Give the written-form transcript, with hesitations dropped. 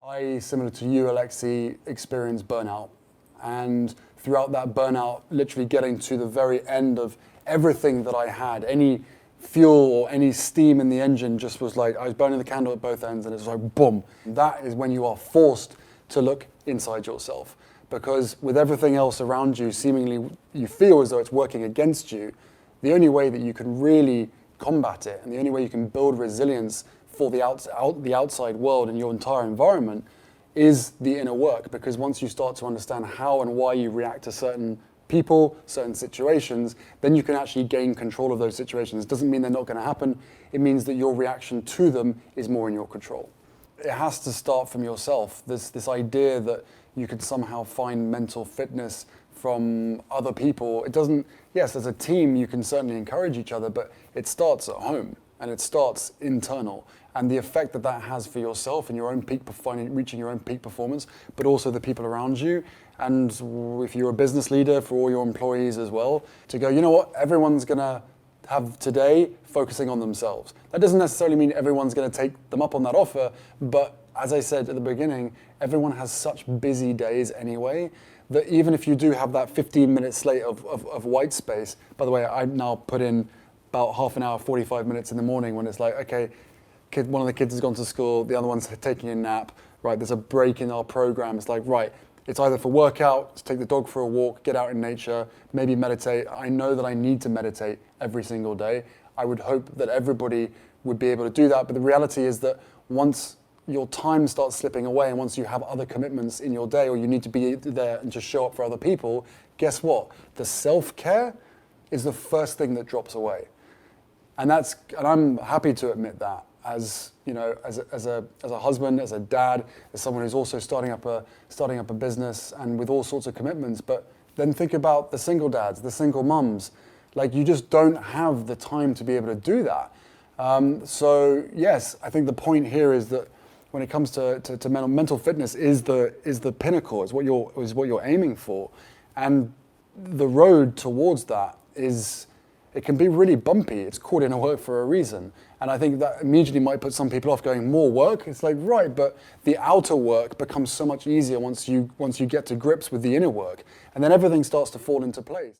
I, similar to you, Alexi, experienced burnout. And throughout that burnout, literally getting to the very end of everything that I had, any fuel or any steam in the engine just was like, I was burning the candle at both ends and it's like, boom. That is when you are forced to look inside yourself. Because with everything else around you, seemingly you feel as though it's working against you, the only way that you can really combat it and the only way you can build resilience for the outside world and your entire environment is the inner work. Because once you start to understand how and why you react to certain people, certain situations, then you can actually gain control of those situations. It doesn't mean they're not going to happen. It means that your reaction to them is more in your control. It has to start from yourself. This idea that you can somehow find mental fitness from other people. It doesn't, yes, as a team, you can certainly encourage each other, but it starts at home and it starts internal. And the effect that that has for yourself and your own reaching your own peak performance, but also the people around you. And if you're a business leader, for all your employees as well, to go, you know what, everyone's gonna have today focusing on themselves. That doesn't necessarily mean everyone's gonna take them up on that offer, but as I said at the beginning, everyone has such busy days anyway, that even if you do have that 15-minute slate of white space, by the way, I now put in about half an hour, 45 minutes in the morning when it's like, okay, one of the kids has gone to school, the other one's taking a nap, right, there's a break in our program. It's like, right, it's either for workout, to take the dog for a walk, get out in nature, maybe meditate. I know that I need to meditate every single day. I would hope that everybody would be able to do that, but the reality is that once your time starts slipping away and once you have other commitments in your day or you need to be there and just show up for other people, guess what? The self-care is the first thing that drops away. And I'm happy to admit that as a husband, as a dad, as someone who's also starting up a business and with all sorts of commitments. But then think about the single dads, the single mums. Like, you just don't have the time to be able to do that. So yes, I think the point here is that when it comes to mental fitness is the pinnacle, is what you're aiming for, and the road towards that it can be really bumpy. It's called inner work for a reason. And I think that immediately might put some people off going, more work? It's like, right, but the outer work becomes so much easier once you get to grips with the inner work. And then everything starts to fall into place.